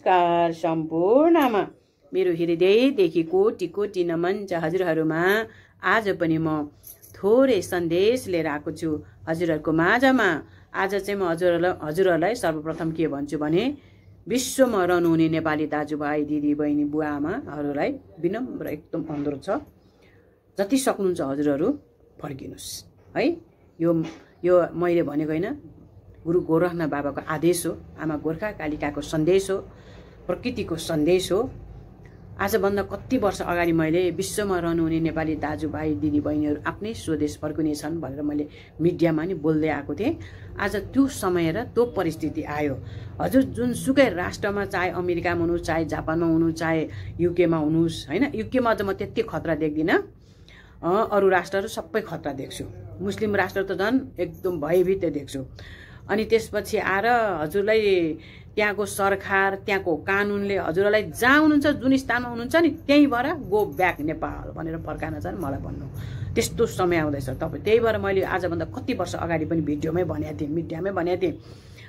नमस्कार सम्पूर्णमा मेरो हृदयदेखि कोटि कोटि नमन छ हजुरहरूमा। आज पनि म थोरै सन्देश लिएर आएको छु हजुरहरूको माझमा। आज चाहिँ म हजुरहरूलाई सर्वप्रथम के भन्छु भने विश्वमा रहनुहुने नेपाली दाजुभाइ दिदी बहिनी बुवा आमाहरूलाई विनम्र एकदम अनुरोध छ, जति सक्नुहुन्छ हजुरहरू फर्किनुहोस् है। यो मैले भनेको होइन, गुरु गोरखनाथ बाबाको आदेश हो, आमा गोर्खा कालिकाको सन्देश हो, प्रकृतिको सन्देश हो। आजभन्दा कति वर्ष अगाडि मैले विश्वमा रहनुहुने नेपाली दाजुभाइ दिदीबहिनीहरू आफ्नै स्वदेश फर्किनेछन् भनेर मैले मिडियामा नि बोल्दै आएको थिएँ। आज त्यो समय र त्यो परिस्थिति आयो। हजुर जुनसुकै राष्ट्रमा, चाहे अमेरिकामा हुनुहोस्, चाहे जापानमा हुनुहोस्, चाहे युकेमा हुनुहोस् होइन, युकेमा त म त्यति खतरा देख्दिनँ, अरू राष्ट्रहरू सबै खतरा देख्छु। मुस्लिम राष्ट्र त झन् एकदम भयभीत देख्छु। अनि त्यसपछि आएर हजुरलाई त्यहाँको सरकार, त्यहाँको कानुनले हजुरलाई जहाँ हुनुहुन्छ, जुन स्थानमा हुनुहुन्छ नि त्यहीँबाट गो ब्याक नेपाल भनेर फर्कान चाहिँ मलाई भन्नु। त्यस्तो समय आउँदैछ तपाईँ। त्यही भएर मैले आजभन्दा कति वर्ष अगाडि पनि भिडियोमै भनेको थिएँ, मिडियामै भनेको थिएँ,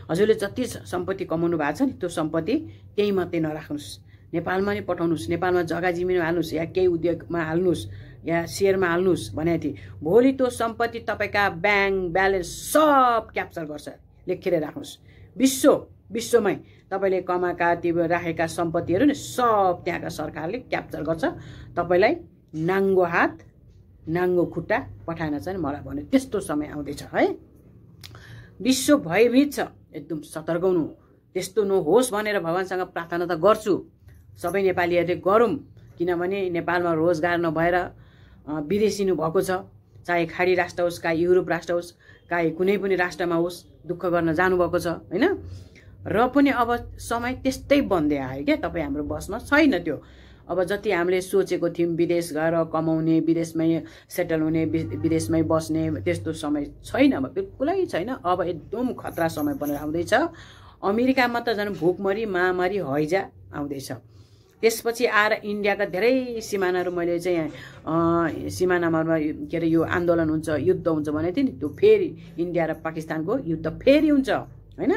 हजुरले जति सम्पत्ति कमाउनु भएको छ नि त्यो सम्पत्ति त्यही मात्रै नराख्नुहोस्, नेपालमा नै पठाउनुहोस्, नेपालमा जग्गा जमिनमा हाल्नुहोस्, या केही उद्योगमा हाल्नुहोस्, या सेयरमा हाल्नुहोस् भनेको थिएँ। भोलि त्यो सम्पत्ति तपाईँका ब्याङ्क ब्यालेन्स सब क्याप्चर गर्छ, लेखेर राख्नुहोस्। विश्वमै तपाईँले कमाएका त्यो राखेका सम्पत्तिहरू नि सब त्यहाँका सरकारले क्याप्चर गर्छ। तपाईँलाई नाङ्गो हात नाङ्गो खुट्टा पठाएन चाहिँ मलाई भन्यो। त्यस्तो समय आउँदैछ है। विश्व भयभीत छ, एकदम सतर्क हुनु। त्यस्तो नहोस् भनेर भगवान्सँग प्रार्थना त गर्छु, सबै नेपालीहरूले गरौँ। किनभने नेपालमा रोजगार नभएर विदेशिनु भएको छ, चाहे खाडी राष्ट्र होस्, चाहे युरोप राष्ट्र होस्, चाहे कुनै पनि राष्ट्रमा होस्, दुःख गर्न जानुभएको छ होइन। र पनि अब समय त्यस्तै बन्दै आयो क्या, तपाईँ हाम्रो बसमा छैन त्यो। अब जति हामीले सोचेको थियौँ विदेश गएर कमाउने, विदेशमै सेटल हुने, विदेशमै बस्ने, त्यस्तो समय छैन, अब बिल्कुलै छैन। अब एकदम खतरा समय बनेर आउँदैछ। अमेरिकामा त झन् भुकमरी महामारी हैजा आउँदैछ। त्यसपछि आएर इन्डियाका धेरै सिमानाहरू मैले चाहिँ सिमानामा के अरे यो आन्दोलन हुन्छ, युद्ध हुन्छ भनेको थिएँ नि, त्यो फेरि इन्डिया र पाकिस्तानको युद्ध फेरि हुन्छ होइन।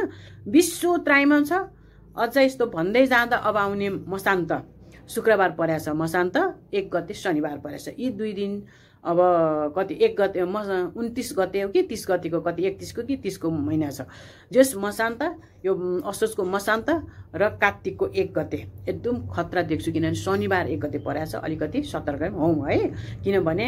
विश्व त्राइमा छ। अझ यस्तो भन्दै जाँदा अब आउने मसान्त शुक्रबार परेछ, मसान्त 1 गते शनिबार परेछ। यी 2 दिन अब कति 1 गते 29 गते हो कि 30 गतेको, कति 31 को कि 30 को महिना छ। जस मसान्त, यो असोजको मसान्त र कार्तिकको 1 गते एकदम खतरा देख्छु। किनभने शनिबार 1 गते परेछ, अलिकति सतर्क हौँ है। किनभने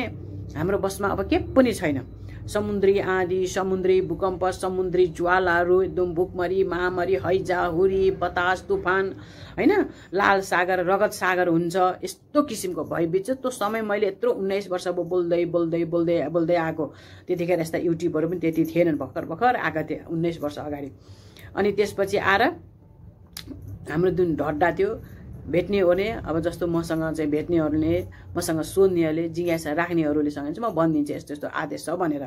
हाम्रो बसमा अब के पनि छैन। समुद्री आँधी, समुद्री भूकम्प, समुद्री ज्वालाहरू, एकदम भुकमरी महामारी हैजा हुरी बतास तुफान होइन, लाल सागर रगत सागर हुन्छ। यस्तो किसिमको भयभीत छ। त्यो समय मैले यत्रो 19 वर्ष अब बोल्दै आएको। त्यतिखेर यस्ता युट्युबहरू पनि त्यति थिएनन्, भर्खर आएका थिए 19 वर्ष अगाडि। अनि त्यसपछि आएर हाम्रो जुन ढड्डा थियो भेट्ने ओर्ने, अब जस्तो मसँग चाहिँ भेट्नेहरूले, मसँग सोध्नेहरूले, जिज्ञासा राख्नेहरूले सँग चाहिँ म भनिदिन्छु यस्तो यस्तो आदेश छ भनेर।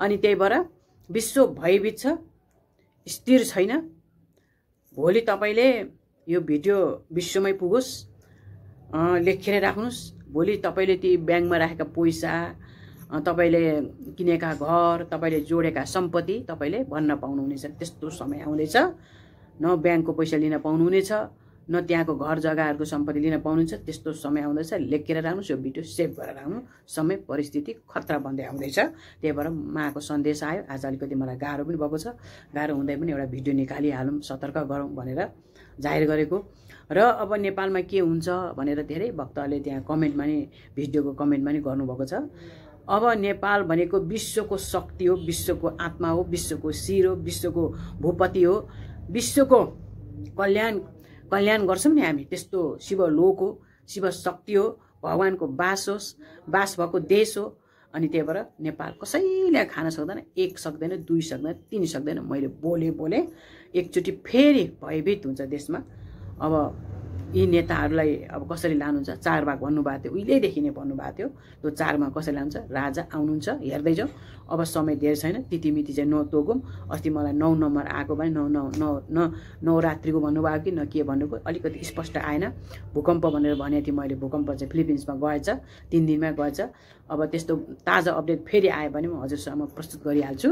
अनि त्यही भएर विश्व भयभीत छ, स्थिर छैन। भोलि तपाईँले यो भिडियो विश्वमै पुगोस्, लेखेर राख्नुहोस्। भोलि तपाईँले ती ब्याङ्कमा राखेका पैसा, तपाईँले किनेका घर, तपाईँले जोडेका सम्पत्ति तपाईँले भन्न पाउनुहुनेछ। त्यस्तो समय आउँदैछ। न ब्याङ्कको पैसा लिन पाउनुहुनेछ, न त्यहाँको घर जग्गाहरूको सम्पत्ति लिन पाउनुहुन्छ। त्यस्तो समय आउँदैछ। लेखेर राख्नुहोस्, यो भिडियो सेभ गरेर राख्नु। समय परिस्थिति खतरा बन्दै आउँदैछ। त्यही भएर माको सन्देश आयो। आज अलिकति मलाई गाह्रो पनि भएको छ। गाह्रो हुँदै पनि एउटा भिडियो निकालिहालौँ, सतर्क गरौँ भनेर जाहेर गरेको। र अब नेपालमा के हुन्छ भनेर धेरै भक्तहरूले त्यहाँ कमेन्टमा नि, भिडियोको कमेन्टमा नि गर्नुभएको छ। अब नेपाल भनेको विश्वको शक्ति हो, विश्वको आत्मा हो, विश्वको शिर हो, विश्वको भूपति हो, विश्वको कल्याण गर्छौँ नि हामी। त्यस्तो शिवलोक हो, शिव शक्ति हो, भगवानको बास भएको देश हो। अनि त्यही भएर नेपाल कसैले खान सक्दैन, 1 सक्दैन, 2 सक्दैन, 3 सक्दैन। मैले बोले एकचोटि फेरि भयभीत हुन्छ देशमा। अब यी नेताहरूलाई अब कसरी लानुहुन्छ, 4 भाग भन्नुभएको थियो, उहिलेदेखि नै भन्नुभएको थियो। त्यो 4मा कसरी लान्छ, राजा आउनुहुन्छ, हेर्दै जाउँ। अब समय धेरै छैन, तिथिमिति चाहिँ नतोकौँ। अस्ति मलाई 9 नम्बर आएको भने 9 रात्रिको भन्नुभयो कि न के भन्नुको अलिकति स्पष्ट आएन। भूकम्प भनेर भनेको थिएँ मैले। भूकम्प चाहिँ फिलिपिन्समा गएछ, 3 दिनमै गएछ। अब त्यस्तो ताजा अपडेट फेरि आयो भने म हजुरसँग प्रस्तुत गरिहाल्छु।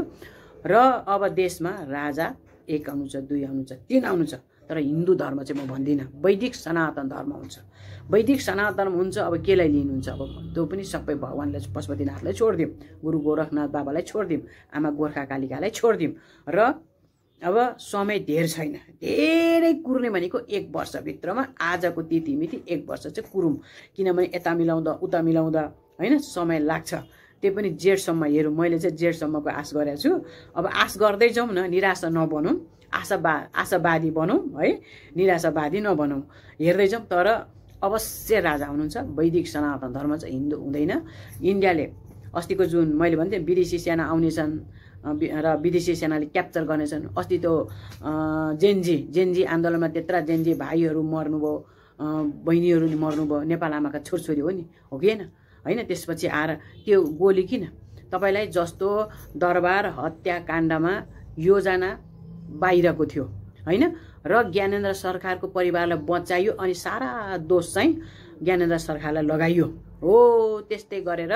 र अब देशमा राजा 1 आउनुहुन्छ, 2 आउनुहुन्छ, 3 आउनुहुन्छ। तर हिन्दू धर्म चाहिँ म भन्दिनँ, वैदिक सनातन धर्म हुन्छ। वैदिक सनातन हुन्छ, अब केलाई लिनुहुन्छ? अब त्यो पनि सबै भगवान्लाई पशुपतिनाथलाई छोडिदिउँ, गुरु गोरखनाथ बाबालाई छोडिदिउँ, आमा गोर्खा कालिकालाई छोडिदिउँ। र अब समय धेर छैन, धेरै कुर्ने भनेको 1 वर्षभित्रमा आजको तिथिमिति 1 वर्ष चाहिँ कुरौँ, किनभने यता मिलाउँदा उता मिलाउँदा होइन समय लाग्छ। त्यो पनि जेठसम्म हेरौँ। मैले चाहिँ जेठसम्मको आश गरेको छु। अब आश गर्दै जाउँ न, निराशा नबनौँ, आशावादी बनौँ है, निराशावादी नबनौँ, हेर्दै जाउँ। तर अवश्य राजा हुनुहुन्छ। वैदिक सनातन धर्म चाहिँ हिन्दू हुँदैन। इन्डियाले अस्तिको जुन मैले भन्थेँ विदेशी सेना आउनेछन् र विदेशी सेनाले क्याप्चर गर्नेछन्, अस्ति त्यो जेन्जी आन्दोलनमा त्यत्रा जेन्जी भाइहरू मर्नुभयो, बहिनीहरू नि मर्नुभयो, नेपाल आमाका छोरछोरी हो नि, हो कि होइन? त्यसपछि आएर त्यो गोली किन? तपाईँलाई जस्तो दरबार हत्याकाण्डमा योजना बाहिरको थियो होइन, र ज्ञानेन्द्र सरकारको परिवारलाई बचाइयो, अनि सारा दोष चाहिँ ज्ञानेन्द्र सरकारलाई लगाइयो हो। त्यस्तै गरेर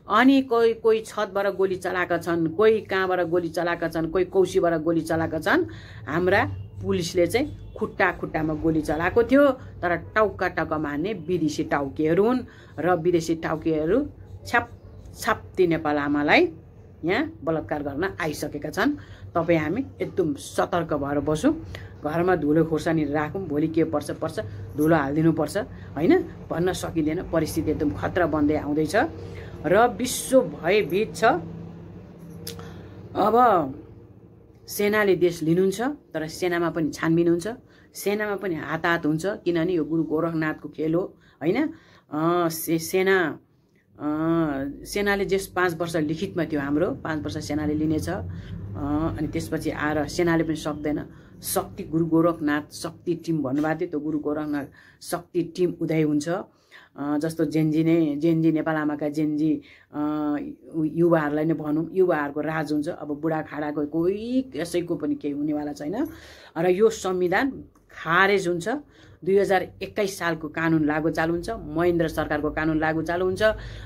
अनि कोही छतबाट गोली चलाएका छन्, कोही कहाँबाट गोली चलाएका छन्, कोही कौशीबाट गोली चलाएका छन्। हाम्रा पुलिसले चाहिँ खुट्टामा गोली चलाएको थियो, तर टाउका मार्ने विदेशी टाउकेहरू हुन्, र विदेशी टाउकेहरू छाप्ती नेपाल आमालाई यहाँ बलात्कार गर्न आइसकेका छन्। तपाईँ हामी एकदम सतर्क भएर बसौँ, घरमा धुलो खोर्सानी राखौँ, भोलि के पर्छ धुलो हालिदिनुपर्छ होइन, भन्न सकिँदैन। परिस्थिति एकदम खतरा बन्दै आउँदैछ र विश्व भयभीत छ। अब सेनाले देश लिनुहुन्छ, तर सेनामा पनि छानबिन हुन्छ, सेनामा पनि हात हुन्छ, किनभने यो गुरु गोरखनाथको खेल हो होइन। सेनाले जेस 5 वर्ष लिखितमा थियो हाम्रो, 5 वर्ष सेनाले लिनेछ। अनि त्यसपछि आएर सेनाले पनि सक्दैन। शक्ति गुरु गोरखनाथ शक्ति टिम भन्नुभएको थियो, त्यो गुरु गोरखनाथ शक्ति टिम उदय हुन्छ। जस्तो जेन्जी नेपाल आमाका जेन्जी युवाहरूलाई नै भनौँ, युवाहरूको राज हुन्छ। अब बुढाखाडाको कोही कसैको पनि केही हुनेवाला छैन। र यो संविधान खारेज हुन्छ। 2021 सालको कानुन लागू चालु हुन्छ, महेन्द्र सरकारको कानुन लागू चालु हुन्छ,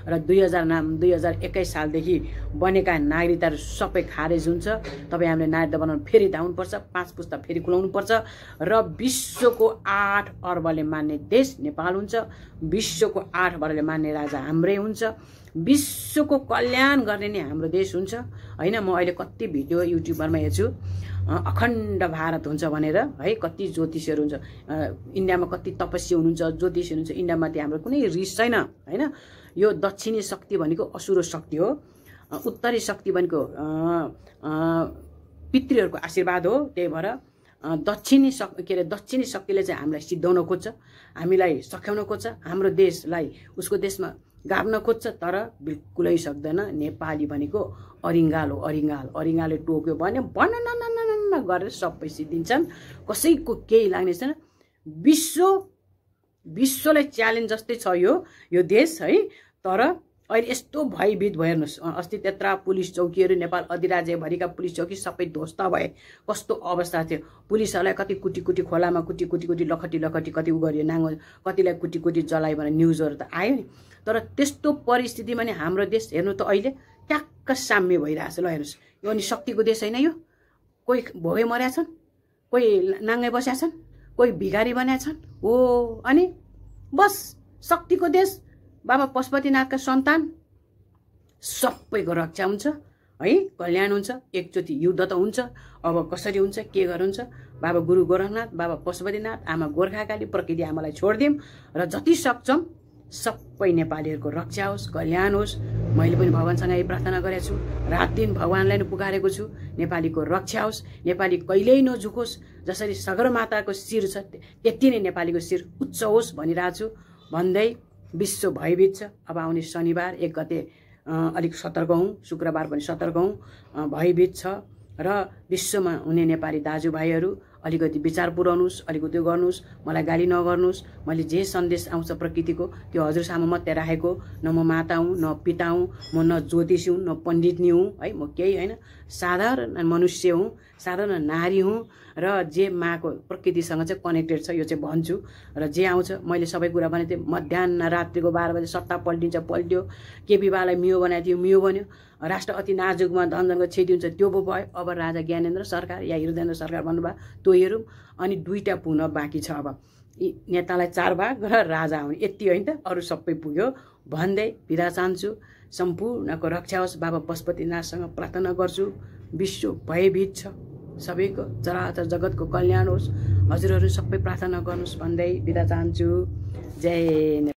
र 2021 सालदेखि बनेका नागरिकताहरू सबै खारेज हुन्छ। तपाईँ हामीले नागरिकता बनाउनु फेरि धाउनुपर्छ, 5 पुस्ता फेरि खुलाउनुपर्छ, र विश्वको 8 अर्बले मान्ने देश नेपाल हुन्छ। विश्वको 8 अर्बले मान्ने राजा हाम्रै हुन्छ। विश्वको कल्याण गर्ने नै हाम्रो देश हुन्छ होइन। म अहिले कति भिडियो युट्युबरमा हेर्छु, अखण्ड भारत हुन्छ भनेर है। कति ज्योतिषीहरू हुन्छ इन्डियामा, कति तपस्वी हुनुहुन्छ, ज्योतिषी हुनुहुन्छ इन्डियामा। त्यो हाम्रो कुनै रिस छैन होइन। यो दक्षिणी शक्ति भनेको असुरो शक्ति हो, उत्तरी शक्ति भनेको पितृहरूको आशीर्वाद हो। त्यही भएर दक्षिणी शक्तिले चाहिँ हामीलाई सिद्धाउन खोज्छ, हामीलाई सख्याउन खोज्छ, हाम्रो देशलाई उसको देशमा गाभ्न खोज्छ, तर बिल्कुलै सक्दैन। नेपाली भनेको अरिङ्गाल हो, अरिङ्गालले टोक्यो भने भन्न गरेर सबै सिद्धिन्छन्, कसैको केही लाग्ने छैन। विश्वलाई च्यालेन्ज जस्तै छ यो देश है। तर अहिले यस्तो भयभीत भयो हेर्नुहोस्। अस्ति त्यत्रा पुलिस चौकीहरू, नेपाल अधिराज्यभरिका पुलिस चौकी सबै ध्वस्त भए। कस्तो अवस्था थियो। पुलिसहरूलाई कति कुटी खोलामा कुटी लखटी कति उ गरियो, नाङ्गो कतिलाई कुटी जलायो भने न्युजहरू त आयो नि। तर त्यस्तो परिस्थितिमा नि हाम्रो देश हेर्नु त अहिले ट्याक्क साम्य भइरहेछ। ल हेर्नुहोस्, यो अनि शक्तिको देश होइन यो। कोही भोगे मर्या छन्, कोही नाङ्गै बस्या छन्, कोही भिखारी बन्या छन् हो। अनि बस शक्तिको देश, बाबा पशुपतिनाथका सन्तान, सबैको रक्षा हुन्छ है, कल्याण हुन्छ। एकचोटि युद्ध त हुन्छ, अब कसरी हुन्छ, के गर्नुहुन्छ? बाबा गुरु गोरखनाथ, बाबा पशुपतिनाथ, आमा गोर्खाकाली, प्रकृति आमालाई छोडिदिउँ, र जति सक्छौँ सबै नेपालीहरूको रक्षा होस्, कल्याण होस्। मैले पनि भगवानसँग यही प्रार्थना गरेको छु, रात दिन भगवानलाई नै पुकारेको छु, नेपालीको रक्षा होस्, नेपाली कहिल्यै नझुकोस्। जसरी सगरमाताको शिर छ त्यति नै नेपालीको शिर उच्च होस् भनिरहेको छु। भन्दै विश्व भयभीत छ। अब आउने शनिबार 1 गते अलिक सतर्क हौँ, शुक्रबार पनि सतर्क हौँ, भयभीत छ। र विश्वमा हुने नेपाली दाजुभाइहरू अलिकति विचार पुर्याउनुहोस्, अलिकति गर्नुहोस्, मलाई गाली नगर्नुहोस्। मैले जे सन्देश आउँछ प्रकृतिको त्यो हजुर सामु मात्रै राखेको, न म माता हुँ, न पिता हुँ, म न ज्योतिषी हुँ, न पण्डितनी हुँ है। म केही होइन, साधारण मनुष्य हुँ, साधारण नारी हुँ, र जे माको प्रकृतिसँग चाहिँ कनेक्टेड छ यो चाहिँ भन्छु। र जे आउँछ मैले सबै कुरा भनेको थिएँ। मध्याह रात्रिको 12 बजे सत्ता पल्टिन्छ, पल्ट्यो। केपी बालाई मियो बनाएको थियो, मियो बन्यो। राष्ट्र अति नाजुकमा धनजनको क्षति हुन्छ त्यो पो भयो। अब राजा ज्ञानेन्द्र सरकार या हृदयेन्द्र सरकार भन्नुभयो त्यो हेरौँ। अनि 2टा पुग्न बाँकी छ। अब नेतालाई 4 भाग र राजा हुने यति होइन त, अरू सबै पुग्यो भन्दै बिदा चाहन्छु। सम्पूर्णको रक्षा होस्। बाबा पशुपतिनाथसँग प्रार्थना गर्छु। विश्व भयभीत छ, सबैको चराचर जगतको कल्याण होस्। हजुरहरू सबै प्रार्थना गर्नुहोस् भन्दै बिदा चाहन्छु। जय